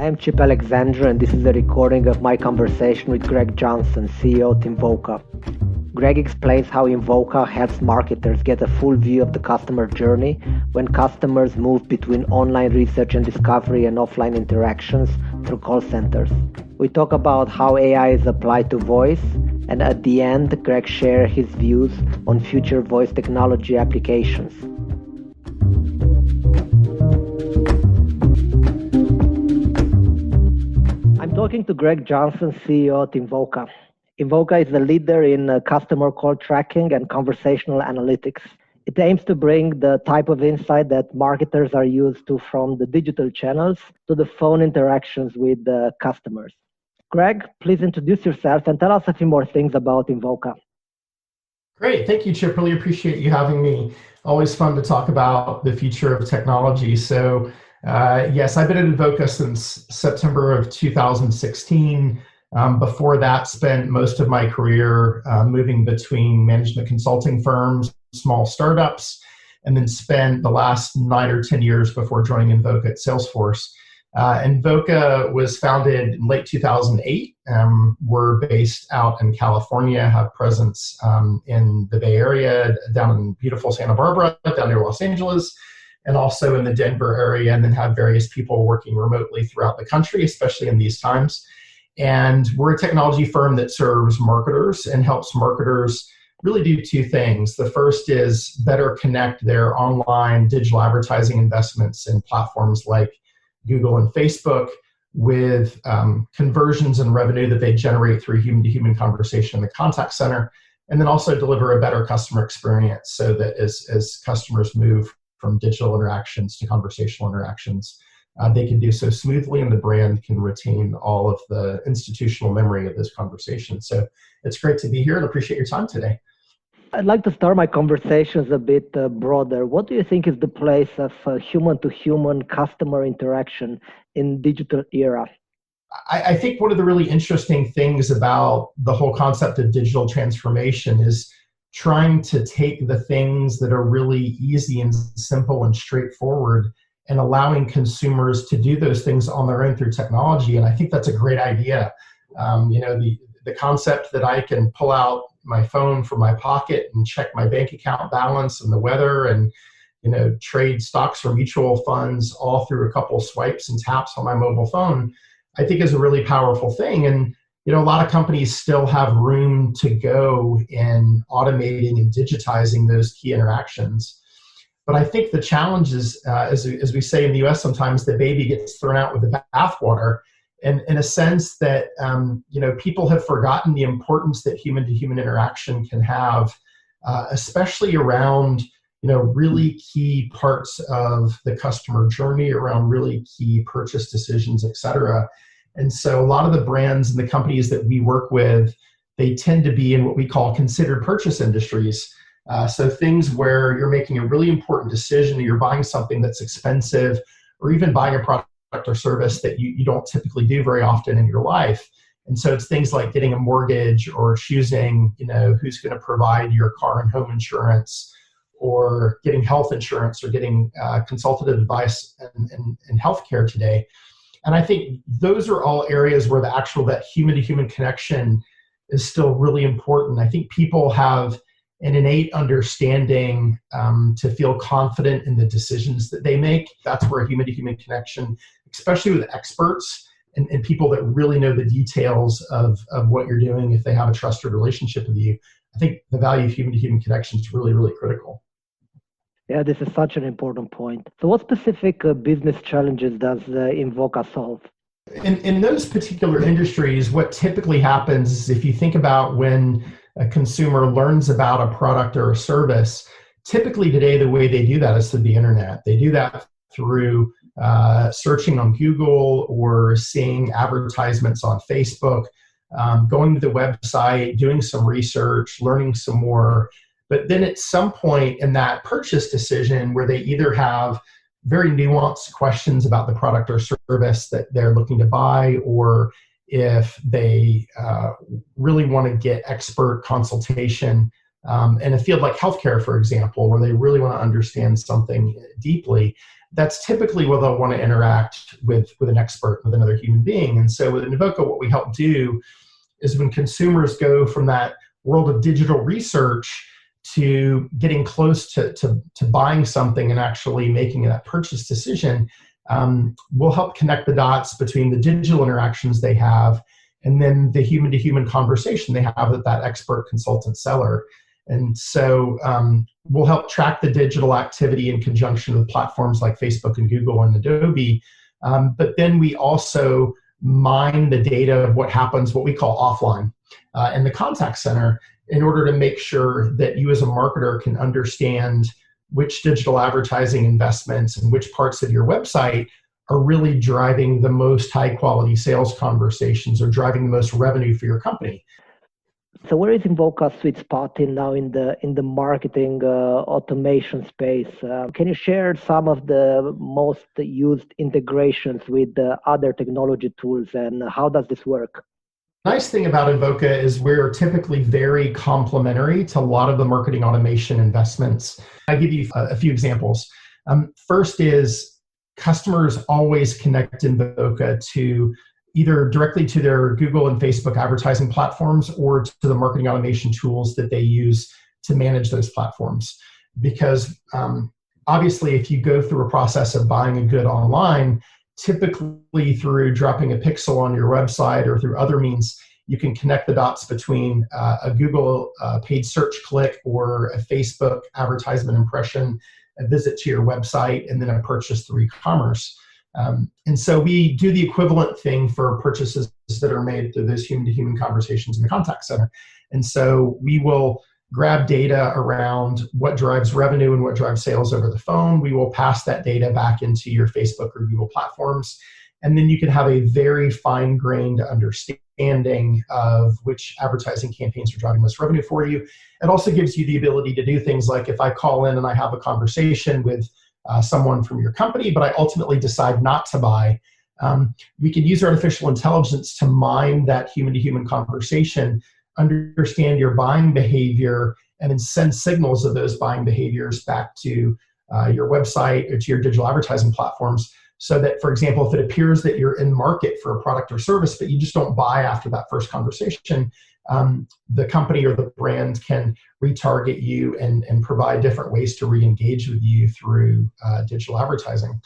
I am Chip Alexander, and this is a recording of my conversation with Gregg Johnson, CEO at Invoca. Gregg explains how Invoca helps marketers get a full view of the customer journey when customers move between online research and discovery and offline interactions through call centers. We talk about how AI is applied to voice, and at the end, Gregg shares his views on future voice technology applications. I'm talking to Gregg Johnson, CEO at Invoca. Invoca is the leader in customer call tracking and conversational analytics. It aims to bring the type of insight that marketers are used to from the digital channels to the phone interactions with the customers. Gregg, please introduce yourself and tell us a few more things about Invoca. Great. Thank you, Chip. Really appreciate you having me. Always fun to talk about the future of technology. So, yes, I've been at Invoca since September of 2016. Before that, spent most of my career moving between management consulting firms, small startups, and then spent the last 9 or 10 years before joining Invoca at Salesforce. Invoca was founded in late 2008. We're based out in California, have presence in the Bay Area, down in beautiful Santa Barbara, down near Los Angeles, and also in the Denver area, and then have various people working remotely throughout the country, especially in these times. And we're a technology firm that serves marketers and helps marketers really do two things. The first is better connect their online digital advertising investments in platforms like Google and Facebook with conversions and revenue that they generate through human-to-human conversation in the contact center, and then also deliver a better customer experience so that as customers move from digital interactions to conversational interactions, they can do so smoothly, and the brand can retain all of the institutional memory of those conversations. So it's great to be here and appreciate your time today. I'd like to start my conversations a bit broader. What do you think is the place of human-to-human customer interaction in digital era? I think one of the really interesting things about the whole concept of digital transformation is trying to take the things that are really easy and simple and straightforward and allowing consumers to do those things on their own through technology. And I think that's a great idea. The concept that I can pull out my phone from my pocket and check my bank account balance and the weather and, trade stocks or mutual funds all through a couple of swipes and taps on my mobile phone, I think is a really powerful thing. And, a lot of companies still have room to go in automating and digitizing those key interactions. But I think the challenge is, as we say in the US sometimes, the baby gets thrown out with the bathwater, and in a sense that, people have forgotten the importance that human-to-human interaction can have, especially around, really key parts of the customer journey, around really key purchase decisions, et cetera. And so a lot of the brands and the companies that we work with, they tend to be in what we call considered purchase industries. So things where you're making a really important decision, or you're buying something that's expensive, or even buying a product or service that you don't typically do very often in your life. And so it's things like getting a mortgage, or choosing, who's going to provide your car and home insurance, or getting health insurance, or getting consultative advice in healthcare today. And I think those are all areas where that human-to-human connection is still really important. I think people have an innate understanding to feel confident in the decisions that they make. That's where human-to-human connection, especially with experts and people that really know the details of what you're doing, if they have a trusted relationship with you, I think the value of human-to-human connection is really, really critical. Yeah, this is such an important point. So what specific business challenges does Invoca solve? In those particular industries, what typically happens is, if you think about when a consumer learns about a product or a service, typically today the way they do that is through the internet. They do that through searching on Google, or seeing advertisements on Facebook, going to the website, doing some research, learning some more. But then at some point in that purchase decision, where they either have very nuanced questions about the product or service that they're looking to buy, or if they really want to get expert consultation in a field like healthcare, for example, where they really want to understand something deeply, that's typically where they'll want to interact with an expert, with another human being. And so with Invoca, what we help do is when consumers go from that world of digital research to getting close to buying something and actually making that purchase decision, we'll help connect the dots between the digital interactions they have and then the human-to-human conversation they have with that expert consultant seller. And so we'll help track the digital activity in conjunction with platforms like Facebook and Google and Adobe. But then we also mine the data of what happens, what we call offline in the contact center, in order to make sure that you as a marketer can understand which digital advertising investments and which parts of your website are really driving the most high quality sales conversations or driving the most revenue for your company. So where is Invoca's sweet spot now in the marketing automation space? Can you share some of the most used integrations with other technology tools, and how does this work? Nice thing about Invoca is we're typically very complementary to a lot of the marketing automation investments. I'll give you a few examples. First is customers always connect Invoca to either directly to their Google and Facebook advertising platforms or to the marketing automation tools that they use to manage those platforms. Because obviously, if you go through a process of buying a good online, typically through dropping a pixel on your website or through other means, you can connect the dots between a Google paid search click or a Facebook advertisement impression, a visit to your website, and then a purchase through e-commerce. And so we do the equivalent thing for purchases that are made through those human-to-human conversations in the contact center. And so we will grab data around what drives revenue and what drives sales over the phone. We will pass that data back into your Facebook or Google platforms. And then you can have a very fine-grained understanding of which advertising campaigns are driving most revenue for you. It also gives you the ability to do things like if I call in and I have a conversation with someone from your company, but I ultimately decide not to buy, we can use artificial intelligence to mine that human-to-human conversation, understand your buying behavior, and then send signals of those buying behaviors back to your website or to your digital advertising platforms. So that, for example, if it appears that you're in market for a product or service, but you just don't buy after that first conversation, the company or the brand can retarget you and provide different ways to re-engage with you through digital advertising.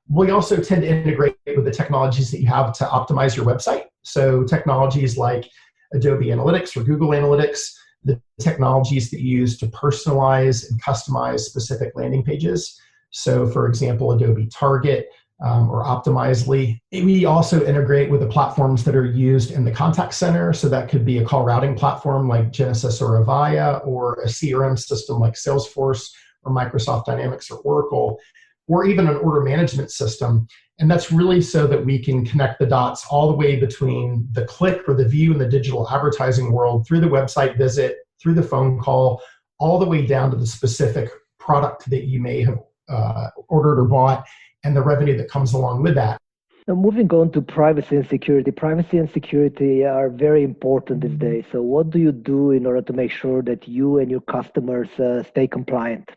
We also tend to integrate with the technologies that you have to optimize your website. So technologies like Adobe Analytics or Google Analytics, the technologies that you use to personalize and customize specific landing pages. So for example, Adobe Target or Optimizely. We also integrate with the platforms that are used in the contact center. So that could be a call routing platform like Genesys or Avaya, or a CRM system like Salesforce or Microsoft Dynamics or Oracle, or even an order management system. And that's really so that we can connect the dots all the way between the click or the view in the digital advertising world, through the website visit, through the phone call, all the way down to the specific product that you may have ordered or bought, and the revenue that comes along with that. Now, moving on to privacy and security. Privacy and security are very important these days. So what do you do in order to make sure that you and your customers stay compliant?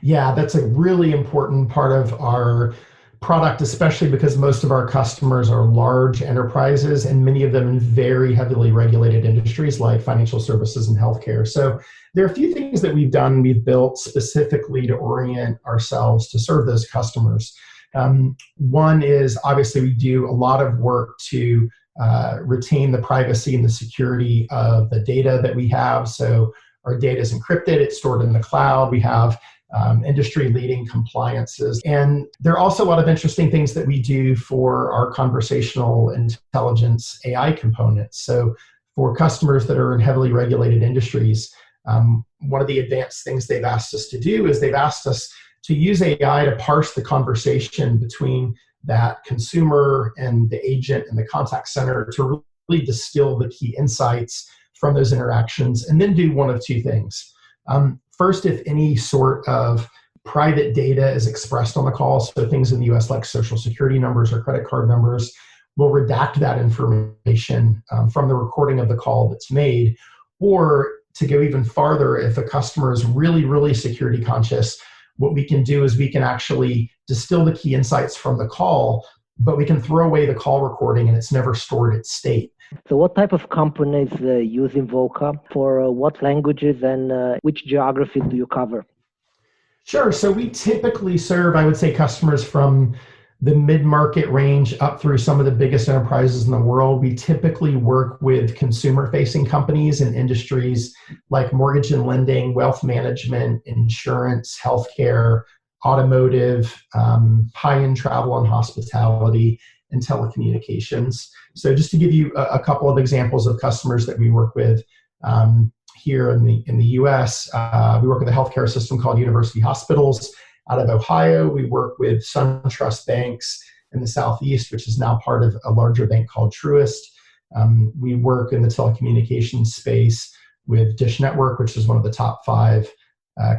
Yeah, that's a really important part of our product, especially because most of our customers are large enterprises, and many of them in very heavily regulated industries like financial services and healthcare. So there are a few things that we've built specifically to orient ourselves to serve those customers. One is, obviously, we do a lot of work to retain the privacy and the security of the data that we have. So our data is encrypted, it's stored in the cloud. We have industry-leading compliances. And there are also a lot of interesting things that we do for our conversational intelligence AI components. So for customers that are in heavily regulated industries, one of the advanced things they've asked us to do is they've asked us to use AI to parse the conversation between that consumer and the agent and the contact center to really distill the key insights from those interactions, and then do one of two things. First, if any sort of private data is expressed on the call, so things in the US like social security numbers or credit card numbers, we'll redact that information from the recording of the call that's made. Or to go even farther, if a customer is really, really security conscious, what we can do is we can actually distill the key insights from the call, but we can throw away the call recording and it's never stored its state. So what type of companies use Invoca? For what languages and which geographies do you cover? Sure. So we typically serve, I would say, customers from the mid-market range up through some of the biggest enterprises in the world. We typically work with consumer-facing companies in industries like mortgage and lending, wealth management, insurance, healthcare, automotive, high-end travel and hospitality, and telecommunications. So just to give you a couple of examples of customers that we work with here in the US, we work with a healthcare system called University Hospitals out of Ohio. We work with SunTrust Banks in the Southeast, which is now part of a larger bank called Truist. We work in the telecommunications space with Dish Network, which is one of the top 5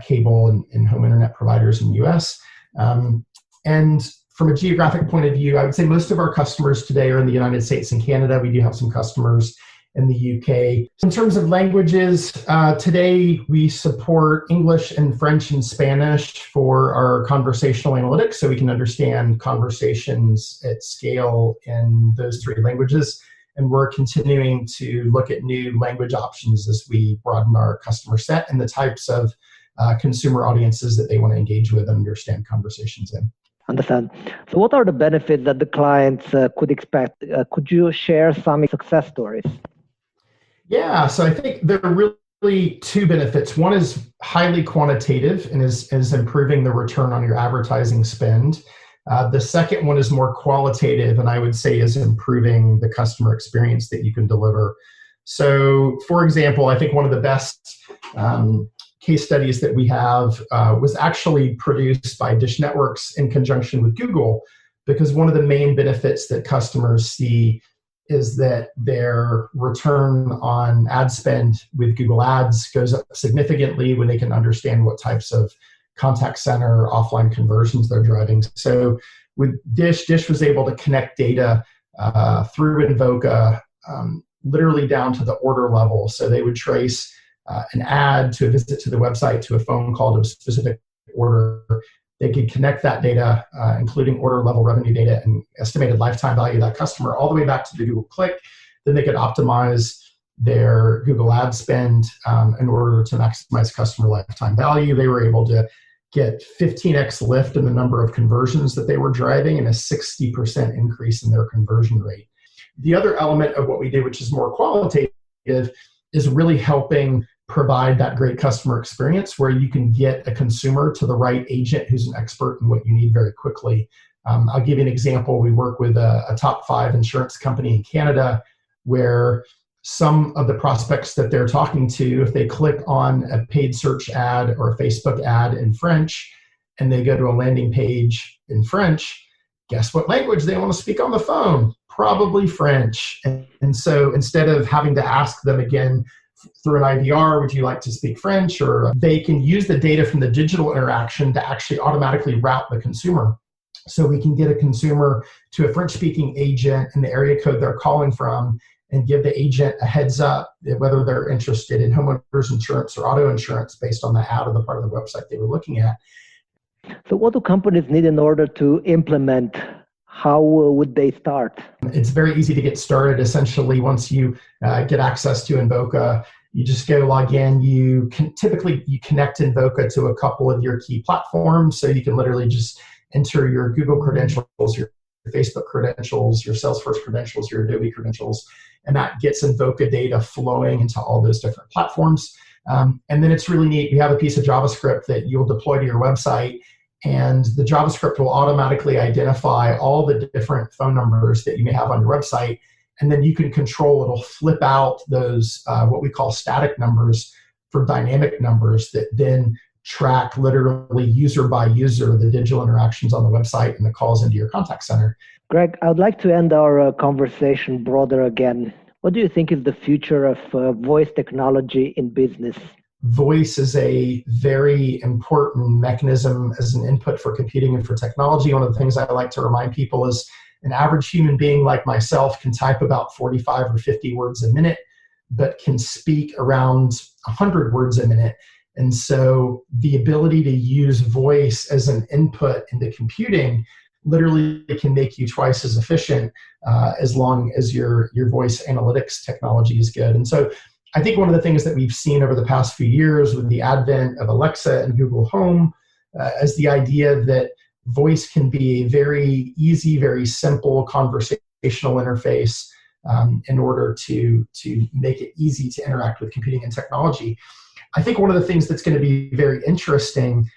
cable and home internet providers in the US. And from a geographic point of view, I would say most of our customers today are in the United States and Canada. We do have some customers in the UK. In terms of languages, today we support English and French and Spanish for our conversational analytics, so we can understand conversations at scale in those 3 languages. And we're continuing to look at new language options as we broaden our customer set and the types of consumer audiences that they want to engage with and understand conversations in. Understand. So what are the benefits that the clients could expect? Could you share some success stories? Yeah, so I think there are really 2 benefits. One is highly quantitative and is improving the return on your advertising spend. The second one is more qualitative, and I would say is improving the customer experience that you can deliver. So, for example, I think one of the best case studies that we have was actually produced by Dish Networks in conjunction with Google, because one of the main benefits that customers see is that their return on ad spend with Google Ads goes up significantly when they can understand what types of contact center offline conversions they're driving. So with Dish was able to connect data through Invoca literally down to the order level. So they would trace an ad to a visit to the website to a phone call to a specific order. They could connect that data, including order level revenue data and estimated lifetime value of that customer, all the way back to the Google click. Then they could optimize their Google ad spend in order to maximize customer lifetime value. They were able to get 15x lift in the number of conversions that they were driving and a 60% increase in their conversion rate. The other element of what we do, which is more qualitative, is really helping provide that great customer experience where you can get a consumer to the right agent who's an expert in what you need very quickly. I'll give you an example. We work with a top 5 insurance company in Canada where some of the prospects that they're talking to, if they click on a paid search ad or a Facebook ad in French and they go to a landing page in French, guess what language they want to speak on the phone? Probably French. And so instead of having to ask them again through an IVR, would you like to speak French? Or they can use the data from the digital interaction to actually automatically route the consumer. So we can get a consumer to a French-speaking agent in the area code they're calling from and give the agent a heads up whether they're interested in homeowners insurance or auto insurance based on the ad or the part of the website they were looking at. So what do companies need in order to implement? How would they start? It's very easy to get started. Essentially, once you get access to Invoca, you just go log in. You connect Invoca to a couple of your key platforms. So you can literally just enter your Google credentials, your Facebook credentials, your Salesforce credentials, your Adobe credentials, and that gets Invoca data flowing into all those different platforms. And then it's really neat. We have a piece of JavaScript that you'll deploy to your website, and the JavaScript will automatically identify all the different phone numbers that you may have on your website. And then you can control, it'll flip out those, what we call static numbers for dynamic numbers that then track literally user by user the digital interactions on the website and the calls into your contact center. Greg, I would like to end our conversation broader again. What do you think is the future of voice technology in business? Voice is a very important mechanism as an input for computing and for technology. One of the things I like to remind people is an average human being like myself can type about 45 or 50 words a minute. but can speak around 100 words a minute. And so the ability to use voice as an input into computing literally can make you twice as efficient as long as your voice analytics technology is good. And so I think one of the things that we've seen over the past few years with the advent of Alexa and Google Home is the idea that voice can be a very easy, very simple conversational interface in order to make it easy to interact with computing and technology. I think one of the things that's going to be very interesting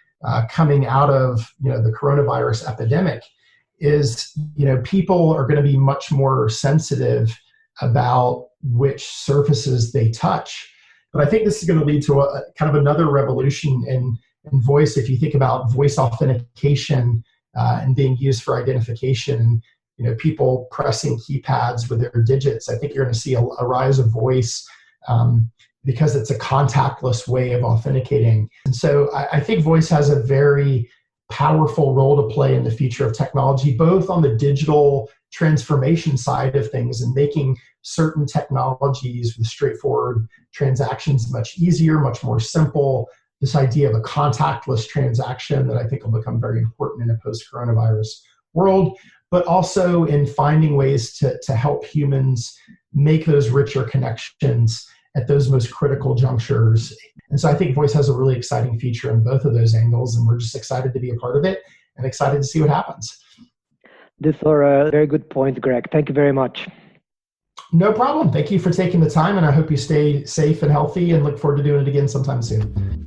coming out of the coronavirus epidemic is people are going to be much more sensitive about which surfaces they touch. But I think this is going to lead to a kind of another revolution in voice. If you think about voice authentication and being used for identification, people pressing keypads with their digits, I think you're going to see a rise of voice because it's a contactless way of authenticating. And so I think voice has a very powerful role to play in the future of technology, both on the digital transformation side of things and making certain technologies with straightforward transactions much easier, much more simple. This idea of a contactless transaction that I think will become very important in a post-coronavirus world, but also in finding ways to help humans make those richer connections at those most critical junctures. And so I think voice has a really exciting future in both of those angles, and we're just excited to be a part of it and excited to see what happens. These are very good points, Gregg. Thank you very much. No problem. Thank you for taking the time, and I hope you stay safe and healthy and look forward to doing it again sometime soon.